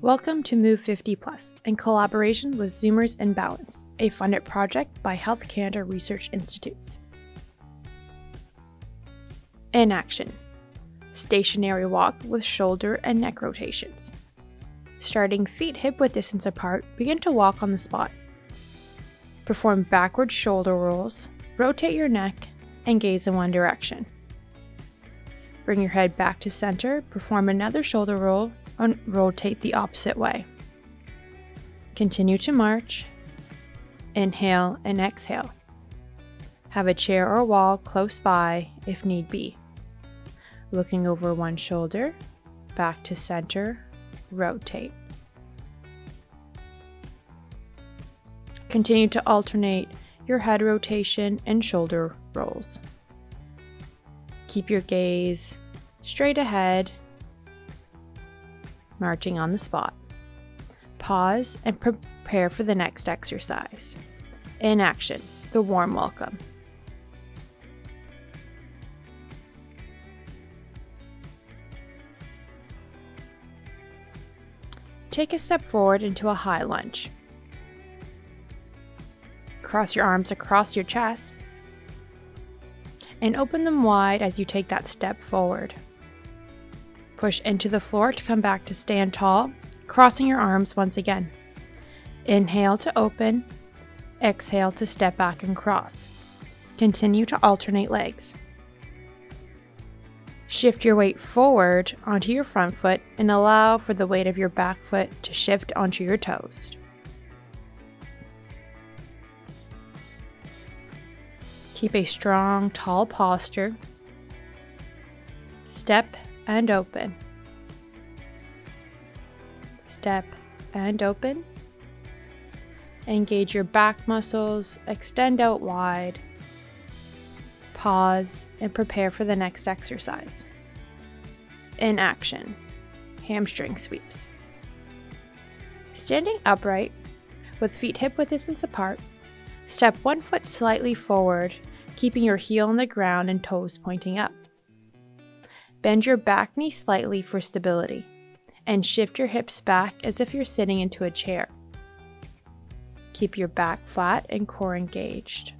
Welcome to Move 50 Plus in collaboration with Zoomers in Balance, a funded project by Health Canada Research Institutes. In action. Stationary walk with shoulder and neck rotations. Starting feet hip-width distance apart, begin to walk on the spot. Perform backward shoulder rolls, rotate your neck, and gaze in one direction. Bring your head back to center, perform another shoulder roll, and rotate the opposite way. Continue to march. Inhale and exhale. Have a chair or wall close by if need be. Looking over one shoulder, back to center, rotate. Continue to alternate your head rotation and shoulder rolls. Keep your gaze straight ahead, marching on the spot. Pause and prepare for the next exercise. In action, the warm welcome. Take a step forward into a high lunge. Cross your arms across your chest and open them wide as you take that step forward. Push into the floor to come back to stand tall, crossing your arms once again. Inhale to open, exhale to step back and cross. Continue to alternate legs. Shift your weight forward onto your front foot and allow for the weight of your back foot to shift onto your toes. Keep a strong, tall posture. Step and open. Step and open. Engage your back muscles, extend out wide. Pause and prepare for the next exercise. In action, hamstring sweeps. Standing upright with feet hip-width distance apart, step one foot slightly forward, keeping your heel on the ground and toes pointing up. Bend your back knee slightly for stability, and shift your hips back as if you're sitting into a chair. Keep your back flat and core engaged.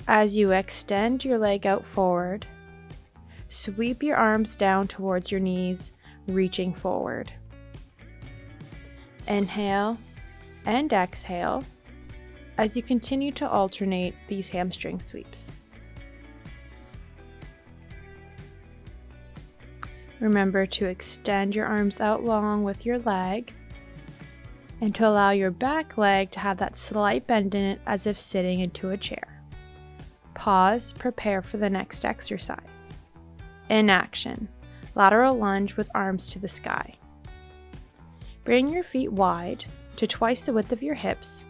As you extend your leg out forward, sweep your arms down towards your knees, reaching forward. Inhale and exhale as you continue to alternate these hamstring sweeps. Remember to extend your arms out long with your leg and to allow your back leg to have that slight bend in it as if sitting into a chair. Pause, prepare for the next exercise. In action, lateral lunge with arms to the sky. Bring your feet wide to twice the width of your hips.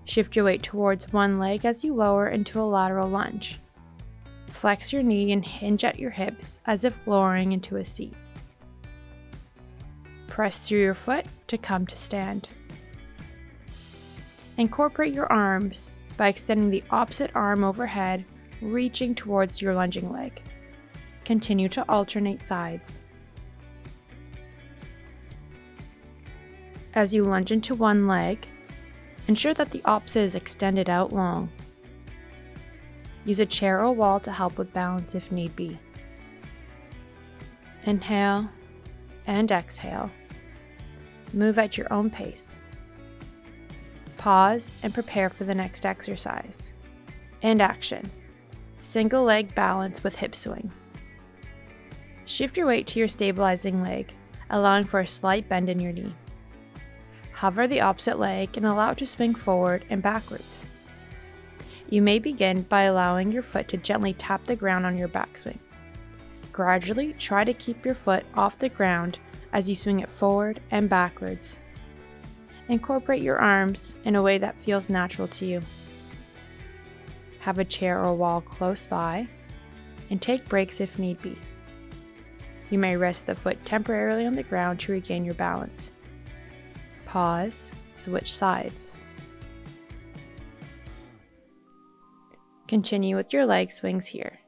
Shift your weight towards one leg as you lower into a lateral lunge. Flex your knee and hinge at your hips as if lowering into a seat. Press through your foot to come to stand. Incorporate your arms by extending the opposite arm overhead, reaching towards your lunging leg. Continue to alternate sides. As you lunge into one leg, ensure that the opposite is extended out long. Use a chair or wall to help with balance if need be. Inhale and exhale. Move at your own pace. Pause and prepare for the next exercise. And action. Single leg balance with hip swing. Shift your weight to your stabilizing leg, allowing for a slight bend in your knee. Hover the opposite leg and allow it to swing forward and backwards. You may begin by allowing your foot to gently tap the ground on your backswing. Gradually try to keep your foot off the ground as you swing it forward and backwards. Incorporate your arms in a way that feels natural to you. Have a chair or wall close by and take breaks if need be. You may rest the foot temporarily on the ground to regain your balance. Pause, switch sides. Continue with your leg swings here,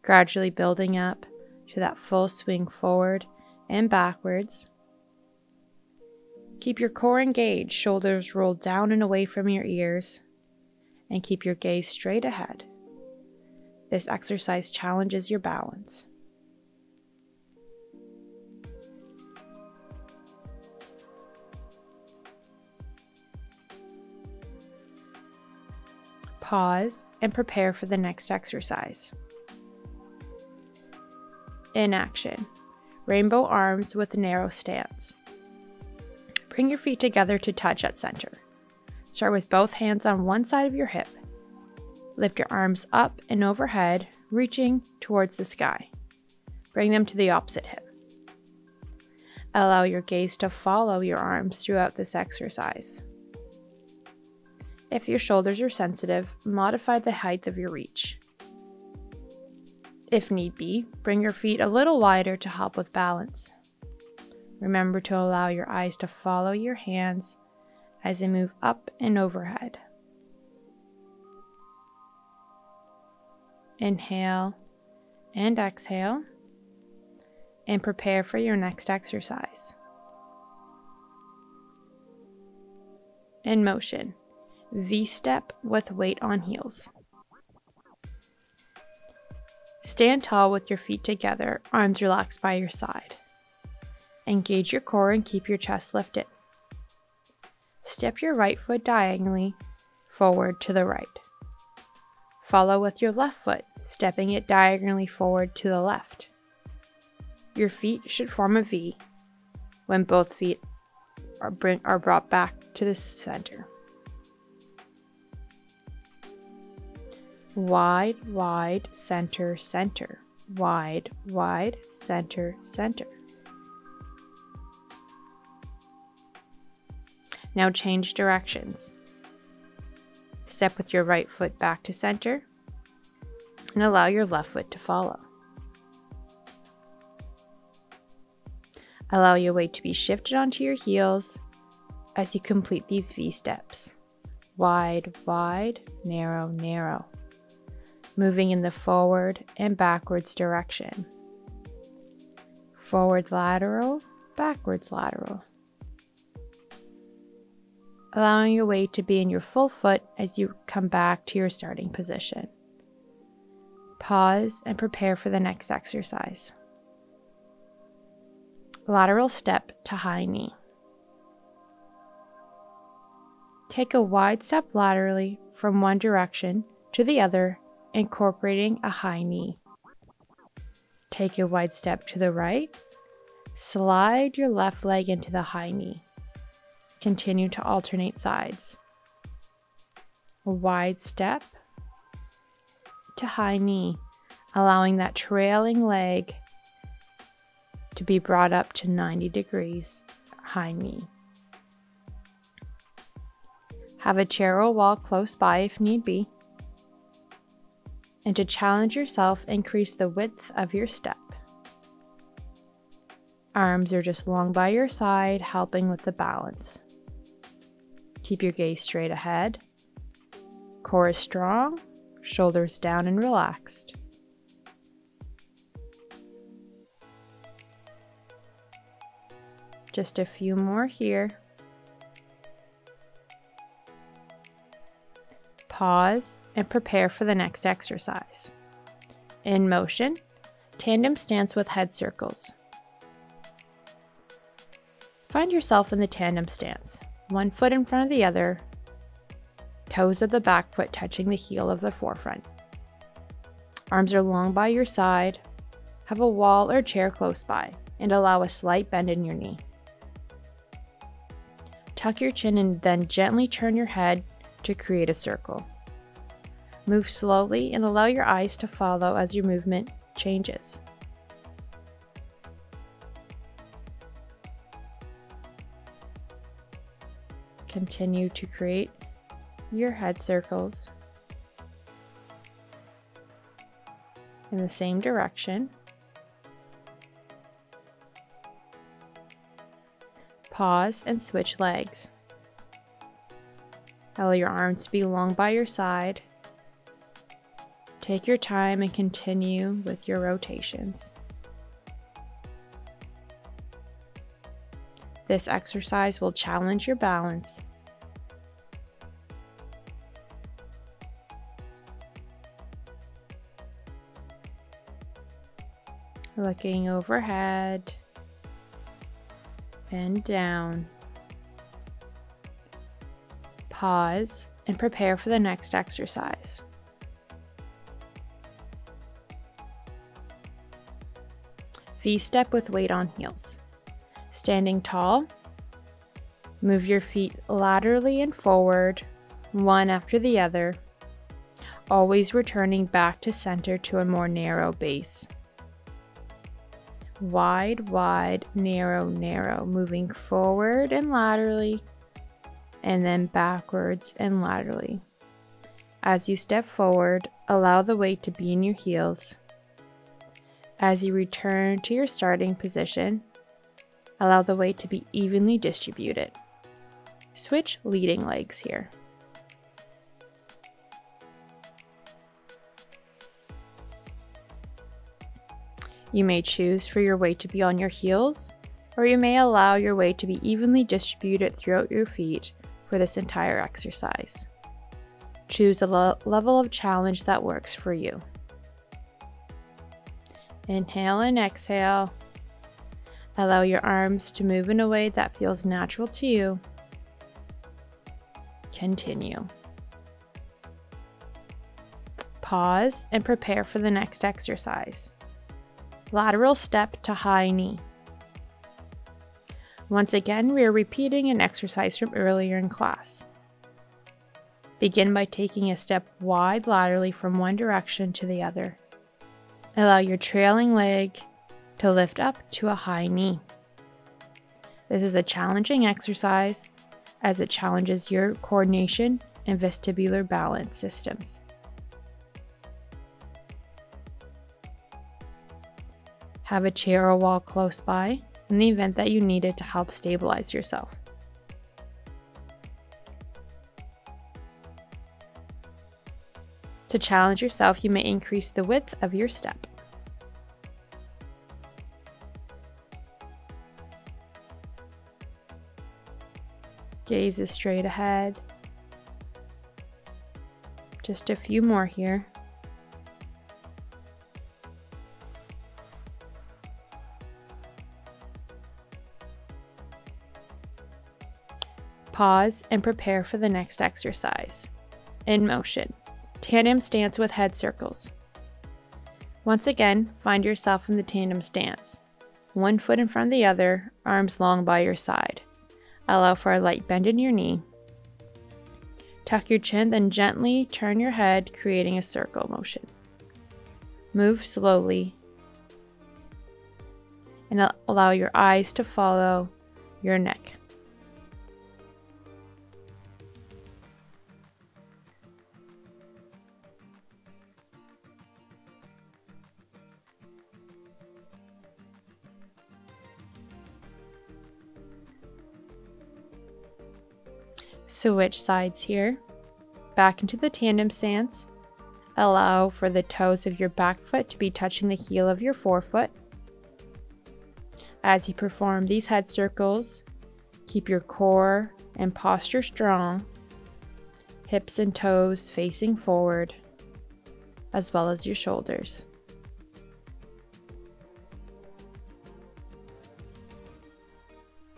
gradually building up to that full swing forward and backwards Keep your core engaged, shoulders rolled down and away from your ears, and keep your gaze straight ahead. This exercise challenges your balance. Pause and prepare for the next exercise. In action, rainbow arms with narrow stance. Bring your feet together to touch at center. Start with both hands on one side of your hip. Lift your arms up and overhead, reaching towards the sky. Bring them to the opposite hip. Allow your gaze to follow your arms throughout this exercise. If your shoulders are sensitive, modify the height of your reach. If need be, bring your feet a little wider to help with balance. Remember to allow your eyes to follow your hands as they move up and overhead. Inhale and exhale, and prepare for your next exercise. In motion, V-step with weight on heels. Stand tall with your feet together, arms relaxed by your side. Engage your core and keep your chest lifted. Step your right foot diagonally forward to the right. Follow with your left foot, stepping it diagonally forward to the left. Your feet should form a V when both feet are brought back to the center. Wide, wide, center, center. Wide, wide, center, center. Now change directions. Step with your right foot back to center and allow your left foot to follow. Allow your weight to be shifted onto your heels as you complete these V steps. Wide, wide, narrow, narrow. Moving in the forward and backwards direction. Forward lateral, backwards lateral. Allowing your weight to be in your full foot as you come back to your starting position. Pause and prepare for the next exercise. Lateral step to high knee. Take a wide step laterally from one direction to the other, incorporating a high knee. Take a wide step to the right. Slide your left leg into the high knee. Continue to alternate sides. A wide step to high knee, allowing that trailing leg to be brought up to 90 degrees, high knee. Have a chair or wall close by if need be. And to challenge yourself, increase the width of your step. Arms are just long by your side, helping with the balance. Keep your gaze straight ahead. Core is strong, shoulders down and relaxed. Just a few more here. Pause and prepare for the next exercise. In motion, tandem stance with head circles. Find yourself in the tandem stance. One foot in front of the other, toes of the back foot touching the heel of the forefront. Arms are long by your side. Have a wall or chair close by and allow a slight bend in your knee. Tuck your chin and then gently turn your head to create a circle. Move slowly and allow your eyes to follow as your movement changes. Continue to create your head circles in the same direction. Pause and switch legs. Allow your arms to be long by your side. Take your time and continue with your rotations. This exercise will challenge your balance. Looking overhead and down. Pause and prepare for the next exercise. V-step with weight on heels. Standing tall, move your feet laterally and forward, one after the other, always returning back to center to a more narrow base. Wide, wide, narrow, narrow, moving forward and laterally, and then backwards and laterally. As you step forward, allow the weight to be in your heels. As you return to your starting position, allow the weight to be evenly distributed. Switch leading legs here. You may choose for your weight to be on your heels, or you may allow your weight to be evenly distributed throughout your feet for this entire exercise. Choose a level of challenge that works for you. Inhale and exhale. Allow your arms to move in a way that feels natural to you. Continue. Pause and prepare for the next exercise. Lateral step to high knee. Once again, we are repeating an exercise from earlier in class. Begin by taking a step wide laterally from one direction to the other. Allow your trailing leg to lift up to a high knee. This is a challenging exercise as it challenges your coordination and vestibular balance systems. Have a chair or wall close by in the event that you need it to help stabilize yourself. To challenge yourself, you may increase the width of your step. Gaze is straight ahead. Just a few more here. Pause and prepare for the next exercise. In motion. Tandem stance with head circles. Once again, find yourself in the tandem stance. One foot in front of the other, arms long by your side. Allow for a light bend in your knee. Tuck your chin, then gently turn your head, creating a circle motion. Move slowly and allow your eyes to follow your neck. Switch sides here. Back into the tandem stance. Allow for the toes of your back foot to be touching the heel of your forefoot. As you perform these head circles, keep your core and posture strong, hips and toes facing forward, as well as your shoulders.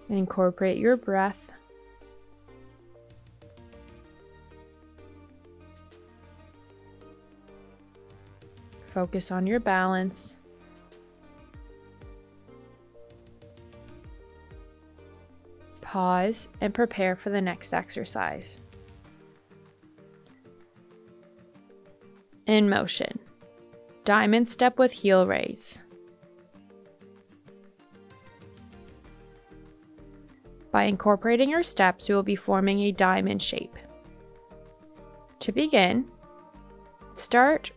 Incorporate your breath. Focus on your balance. Pause and prepare for the next exercise. In motion. Diamond step with heel raise. By incorporating your steps, you will be forming a diamond shape. To begin, start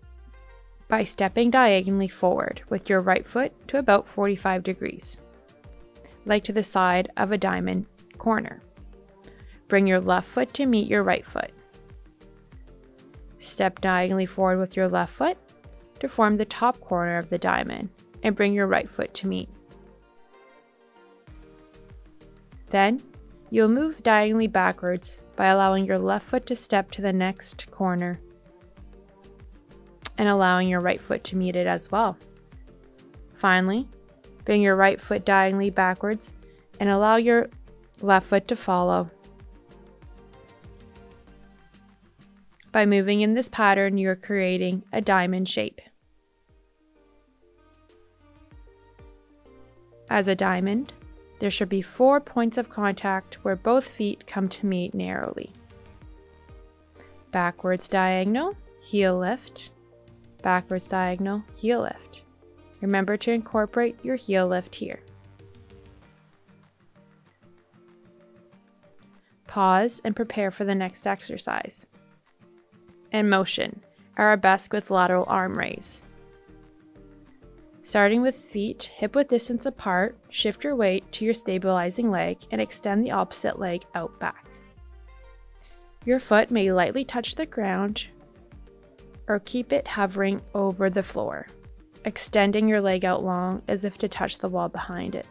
by stepping diagonally forward with your right foot to about 45 degrees, like to the side of a diamond corner. Bring your left foot to meet your right foot. Step diagonally forward with your left foot to form the top corner of the diamond and bring your right foot to meet. Then, you'll move diagonally backwards by allowing your left foot to step to the next corner and allowing your right foot to meet it as well. Finally, bring your right foot diagonally backwards and allow your left foot to follow. By moving in this pattern, you are creating a diamond shape. As a diamond, there should be 4 points of contact where both feet come to meet narrowly. Backwards diagonal, heel lift. Backwards diagonal, heel lift. Remember to incorporate your heel lift here. Pause and prepare for the next exercise. In motion, arabesque with lateral arm raise. Starting with feet hip-width distance apart, shift your weight to your stabilizing leg and extend the opposite leg out back. Your foot may lightly touch the ground or keep it hovering over the floor, extending your leg out long as if to touch the wall behind it.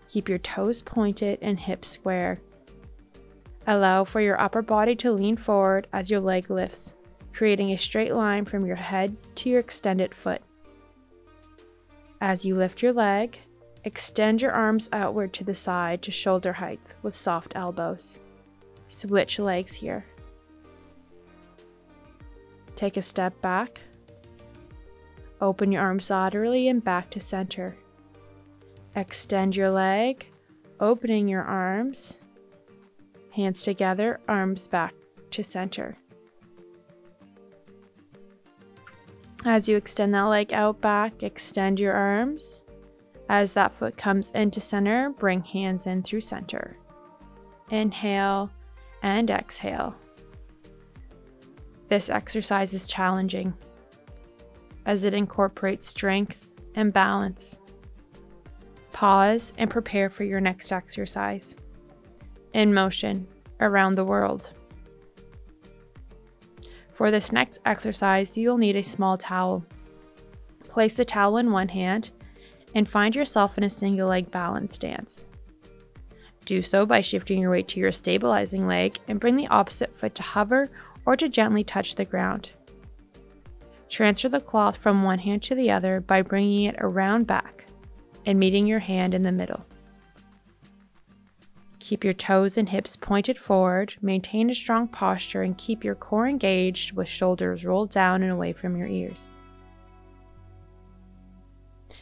Keep your toes pointed and hips square. Allow for your upper body to lean forward as your leg lifts, creating a straight line from your head to your extended foot. As you lift your leg, extend your arms outward to the side to shoulder height with soft elbows. Switch legs here. Take a step back. Open your arms laterally and back to center. Extend your leg, opening your arms. Hands together, arms back to center. As you extend that leg out back, extend your arms. As that foot comes into center, bring hands in through center. Inhale and exhale. This exercise is challenging as it incorporates strength and balance. Pause and prepare for your next exercise. In motion, around the world. For this next exercise, you'll need a small towel. Place the towel in one hand and find yourself in a single leg balance stance. Do so by shifting your weight to your stabilizing leg and bring the opposite foot to hover or to gently touch the ground. Transfer the cloth from one hand to the other by bringing it around back and meeting your hand in the middle. Keep your toes and hips pointed forward, maintain a strong posture, and keep your core engaged with shoulders rolled down and away from your ears.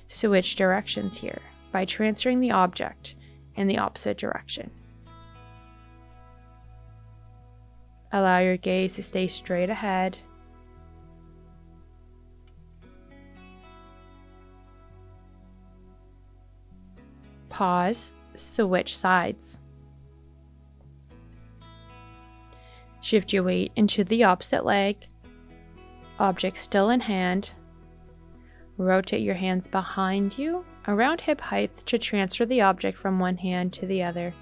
Switch directions here by transferring the object in the opposite direction. Allow your gaze to stay straight ahead. Pause, switch sides. Shift your weight into the opposite leg, object still in hand. Rotate your hands behind you, around hip height to transfer the object from one hand to the other.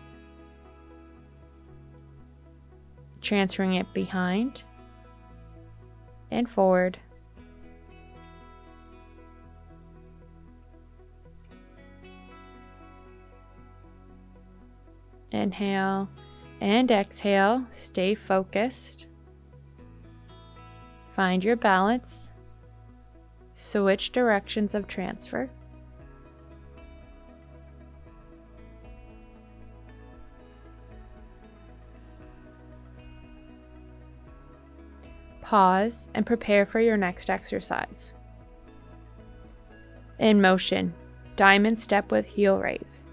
Transferring it behind and forward. Inhale and exhale, stay focused. Find your balance. Switch directions of transfer. Pause and prepare for your next exercise. In motion, diamond step with heel raise.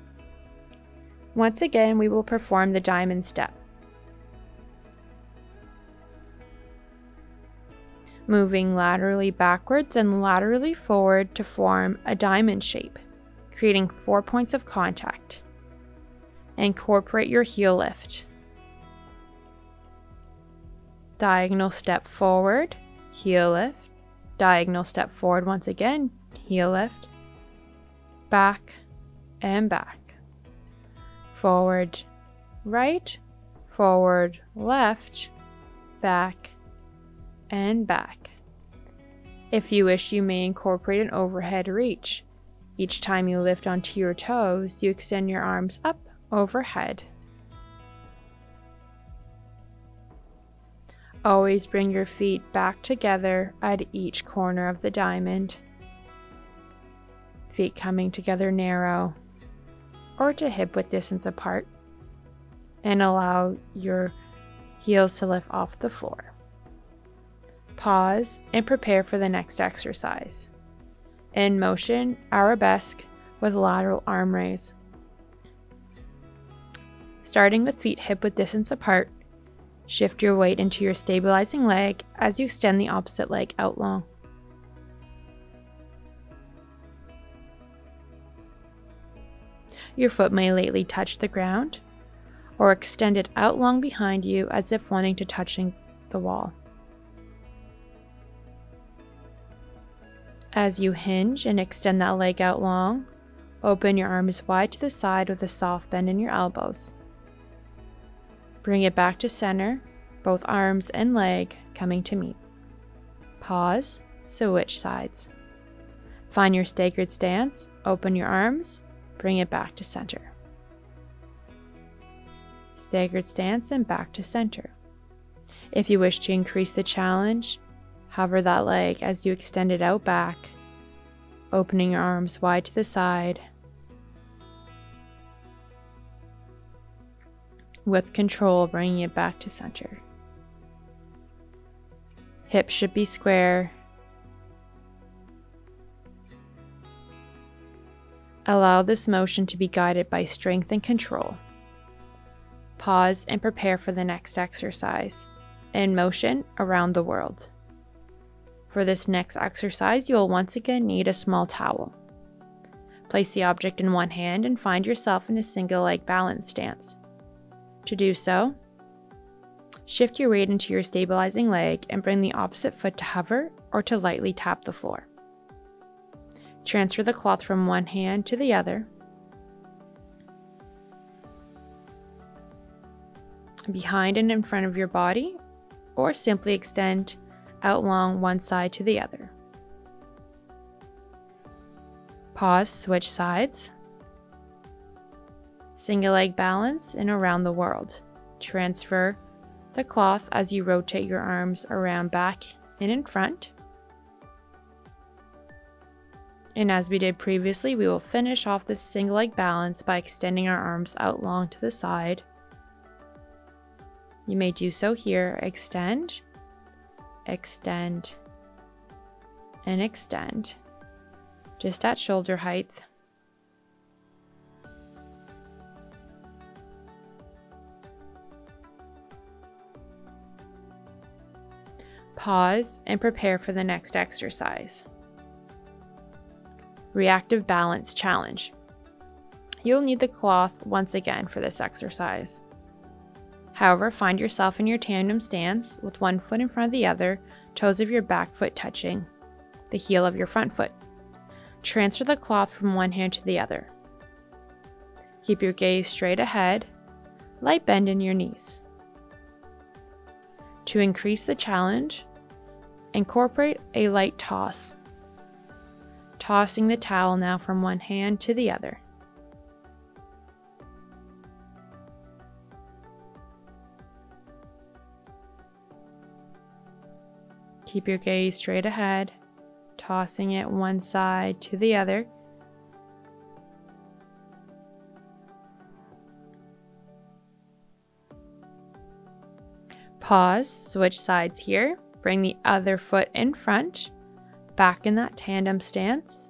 Once again, we will perform the diamond step. Moving laterally backwards and laterally forward to form a diamond shape, creating 4 points of contact. Incorporate your heel lift. Diagonal step forward, heel lift. Diagonal step forward once again, heel lift. Back and back. Forward, right, forward, left, back, and back. If you wish, you may incorporate an overhead reach. Each time you lift onto your toes, you extend your arms up overhead. Always bring your feet back together at each corner of the diamond. Feet coming together narrow or to hip width distance apart, and allow your heels to lift off the floor. Pause and prepare for the next exercise. In motion, arabesque with lateral arm raise. Starting with feet hip width distance apart, shift your weight into your stabilizing leg as you extend the opposite leg out long. Your foot may lightly touch the ground or extend it out long behind you as if wanting to touch the wall. As you hinge and extend that leg out long, open your arms wide to the side with a soft bend in your elbows. Bring it back to center, both arms and leg coming to meet. Pause, switch sides. Find your staggered stance, open your arms, bring it back to center. Staggered stance and back to center. If you wish to increase the challenge, hover that leg as you extend it out back, opening your arms wide to the side. With control, bringing it back to center. Hips should be square. Allow this motion to be guided by strength and control. Pause and prepare for the next exercise. In motion around the world. For this next exercise, you will once again need a small towel. Place the object in one hand and find yourself in a single leg balance stance. To do so, shift your weight into your stabilizing leg and bring the opposite foot to hover or to lightly tap the floor. Transfer the cloth from one hand to the other. Behind and in front of your body, or simply extend out long one side to the other. Pause, switch sides. Single leg balance and around the world. Transfer the cloth as you rotate your arms around back and in front. And as we did previously, we will finish off this single leg balance by extending our arms out long to the side. You may do so here. Extend, extend, and extend. Just at shoulder height. Pause and prepare for the next exercise. Reactive balance challenge. You'll need the cloth once again for this exercise. However, find yourself in your tandem stance with one foot in front of the other, toes of your back foot touching the heel of your front foot. Transfer the cloth from one hand to the other. Keep your gaze straight ahead, light bend in your knees. To increase the challenge, incorporate a light toss. Tossing the towel now from one hand to the other. Keep your gaze straight ahead, tossing it one side to the other. Pause, switch sides here, bring the other foot in front, back in that tandem stance.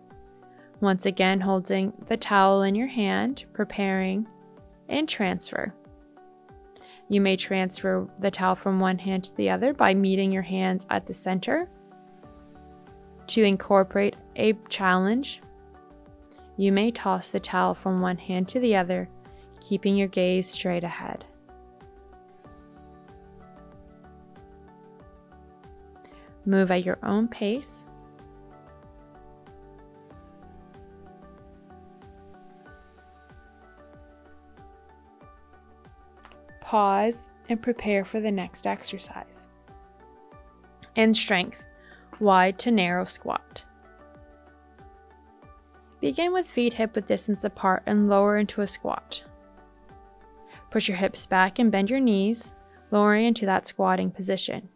Once again, holding the towel in your hand, preparing, and transfer. You may transfer the towel from one hand to the other by meeting your hands at the center. To incorporate a challenge, you may toss the towel from one hand to the other, keeping your gaze straight ahead. Move at your own pace. Pause and prepare for the next exercise. In strength, wide to narrow squat. Begin with feet hip width distance apart and lower into a squat. Push your hips back and bend your knees, lowering into that squatting position.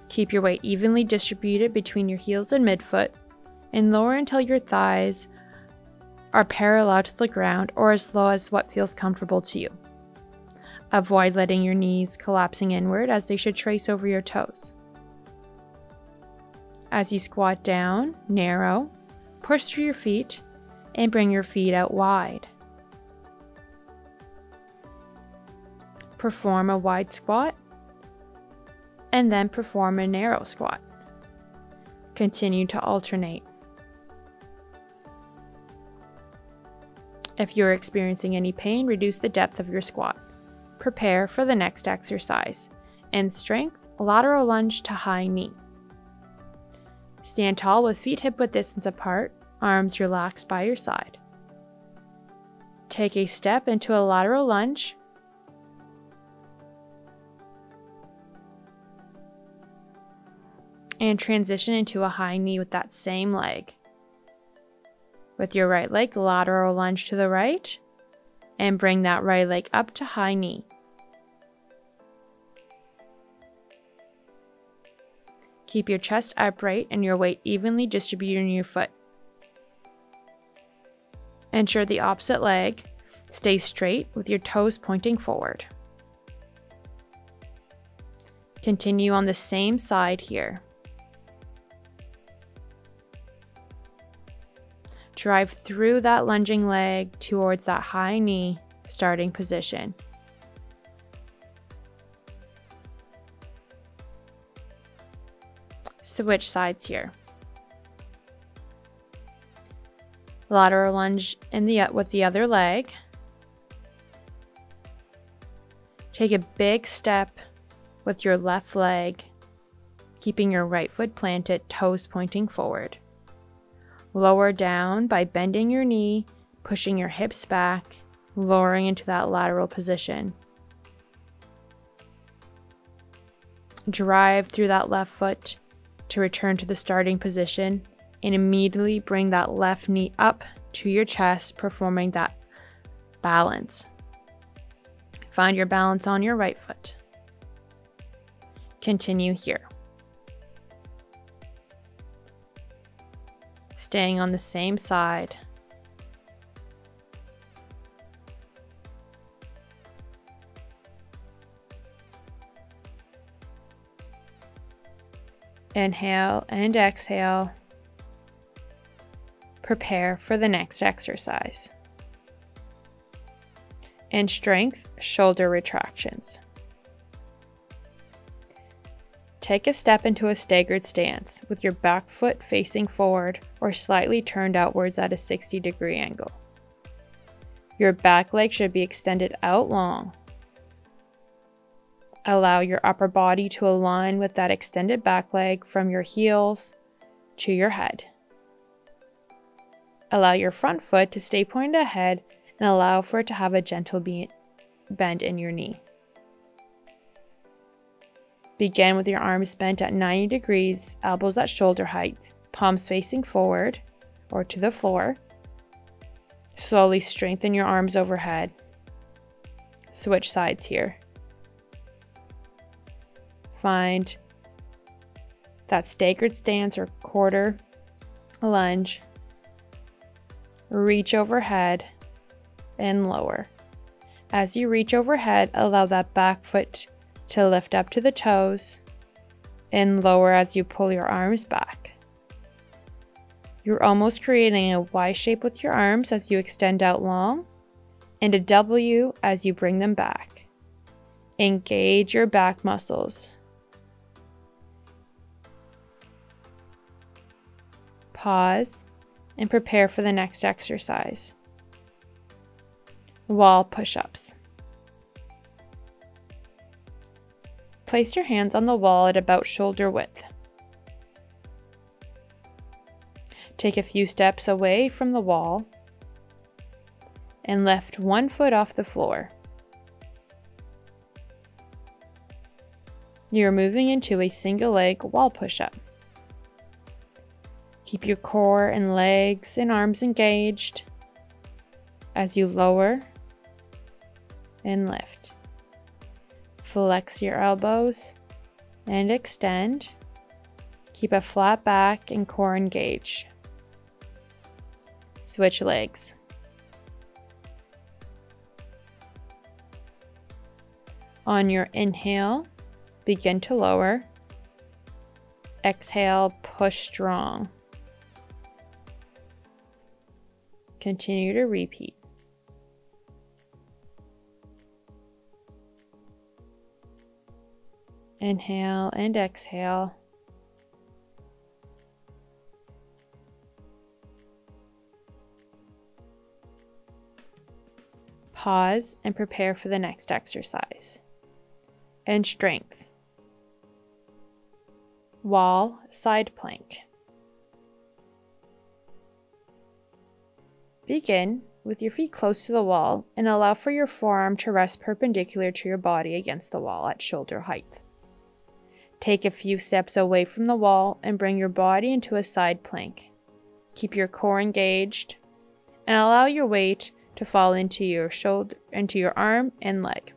Keep your weight evenly distributed between your heels and midfoot, and lower until your thighs are parallel to the ground or as low as what feels comfortable to you. Avoid letting your knees collapsing inward, as they should trace over your toes. As you squat down, narrow, push through your feet, and bring your feet out wide. Perform a wide squat, and then perform a narrow squat. Continue to alternate. If you're experiencing any pain, reduce the depth of your squat. Prepare for the next exercise. In strength, lateral lunge to high knee. Stand tall with feet hip-width distance apart, arms relaxed by your side. Take a step into a lateral lunge. And transition into a high knee with that same leg. With your right leg, lateral lunge to the right, and bring that right leg up to high knee. Keep your chest upright and your weight evenly distributed on your foot. Ensure the opposite leg stays straight with your toes pointing forward. Continue on the same side here. Drive through that lunging leg towards that high knee starting position. Switch sides here. Lateral lunge with the other leg. Take a big step with your left leg, keeping your right foot planted, toes pointing forward. Lower down by bending your knee, pushing your hips back, lowering into that lateral position. Drive through that left foot to return to the starting position, and immediately bring that left knee up to your chest, performing that balance. Find your balance on your right foot. Continue here. Staying on the same side. Inhale and exhale. Prepare for the next exercise. In strength, shoulder retractions. Take a step into a staggered stance with your back foot facing forward or slightly turned outwards at a 60-degree angle. Your back leg should be extended out long. Allow your upper body to align with that extended back leg from your heels to your head. Allow your front foot to stay pointed ahead and allow for it to have a gentle bend in your knee. Begin with your arms bent at 90 degrees, elbows at shoulder height, palms facing forward or to the floor. Slowly strengthen your arms overhead. Switch sides here. Find that staggered stance or quarter lunge. Reach overhead and lower. As you reach overhead, allow that back foot to lift up to the toes and lower as you pull your arms back. You're almost creating a Y shape with your arms as you extend out long and a W as you bring them back. Engage your back muscles. Pause and prepare for the next exercise. Wall push-ups. Place your hands on the wall at about shoulder width. Take a few steps away from the wall and lift one foot off the floor. You're moving into a single leg wall push-up. Keep your core and legs and arms engaged as you lower and lift. Flex your elbows and extend. Keep a flat back and core engaged. Switch legs. On your inhale, begin to lower. Exhale, push strong. Continue to repeat. Inhale and exhale. Pause and prepare for the next exercise. And strength. Wall side plank. Begin with your feet close to the wall and allow for your forearm to rest perpendicular to your body against the wall at shoulder height. Take a few steps away from the wall and bring your body into a side plank. Keep your core engaged and allow your weight to fall into your shoulder, into your arm and leg.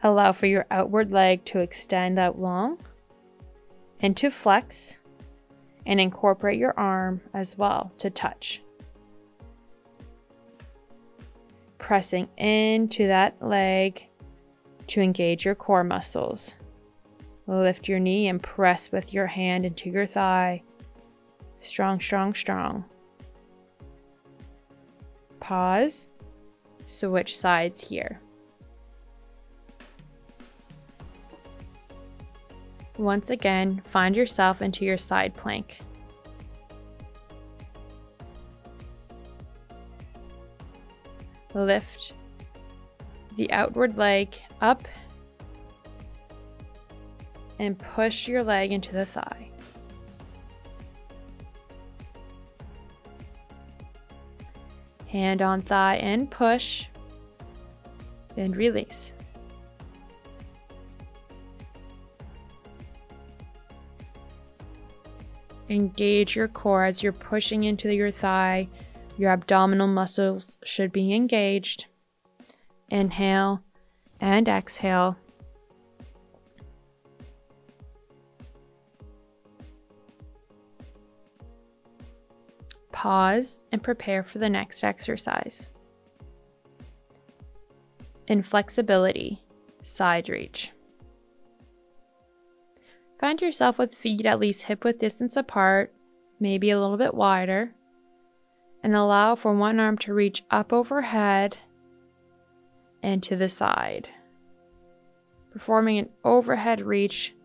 Allow for your outward leg to extend out long and to flex, and incorporate your arm as well to touch. Pressing into that leg to engage your core muscles. Lift your knee and press with your hand into your thigh. Strong, strong, strong. Pause. Switch sides here. Once again, find yourself into your side plank. Lift the outward leg up and push your leg into the thigh. Hand on thigh and push, and release. Engage your core as you're pushing into your thigh. Your abdominal muscles should be engaged. Inhale and exhale. Pause and prepare for the next exercise. In flexibility, side reach. Find yourself with feet at least hip-width distance apart, maybe a little bit wider, and allow for one arm to reach up overhead and to the side. Performing an overhead reach.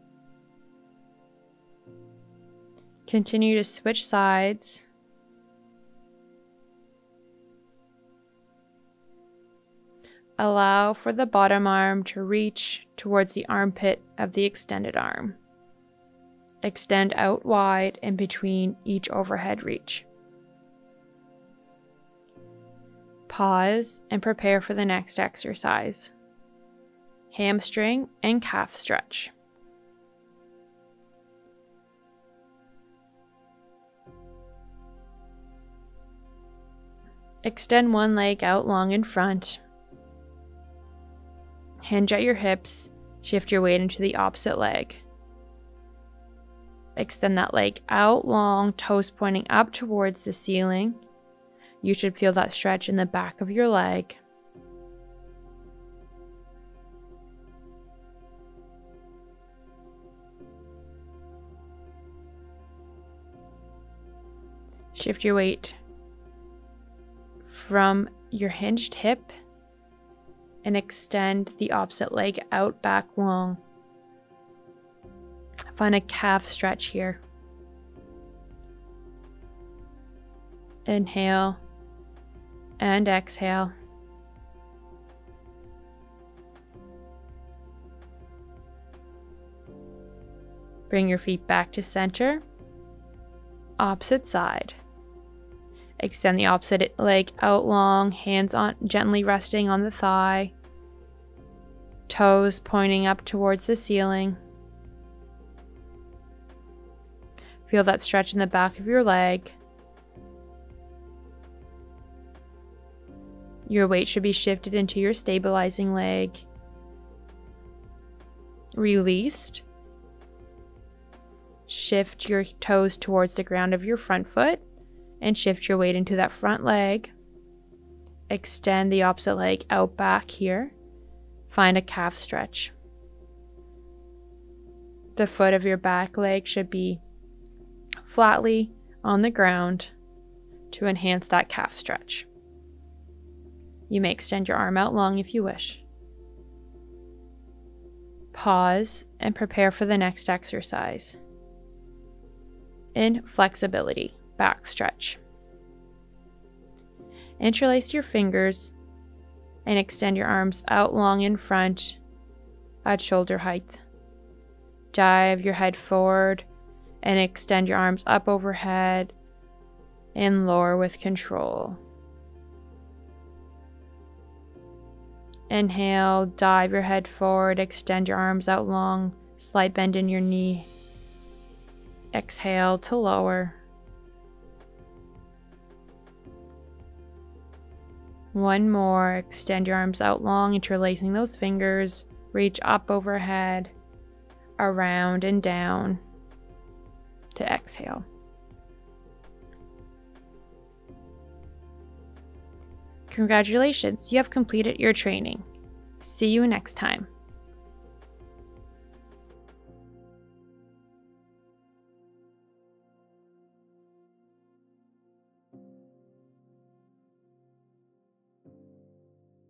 Continue to switch sides. Allow for the bottom arm to reach towards the armpit of the extended arm. Extend out wide in between each overhead reach. Pause and prepare for the next exercise. Hamstring and calf stretch. Extend one leg out long in front. Hinge at your hips. Shift your weight into the opposite leg. Extend that leg out long, toes pointing up towards the ceiling. You should feel that stretch in the back of your leg. Shift your weight from your hinged hip and extend the opposite leg out back long. Find a calf stretch here. Inhale and exhale. Bring your feet back to center. Opposite side. Extend the opposite leg out long, hands on gently resting on the thigh. Toes pointing up towards the ceiling. Feel that stretch in the back of your leg. Your weight should be shifted into your stabilizing leg. Released. Shift your toes towards the ground of your front foot and shift your weight into that front leg. Extend the opposite leg out back here. Find a calf stretch. The foot of your back leg should be flatly on the ground to enhance that calf stretch. You may extend your arm out long if you wish. Pause and prepare for the next exercise. In flexibility, back stretch. Interlace your fingers and extend your arms out long in front at shoulder height. Dive your head forward and extend your arms up overhead and lower with control. Inhale, dive your head forward, extend your arms out long, slight bend in your knee. Exhale to lower. One more, extend your arms out long, interlacing those fingers, reach up overhead, around and down to exhale. Congratulations, you have completed your training. See you next time.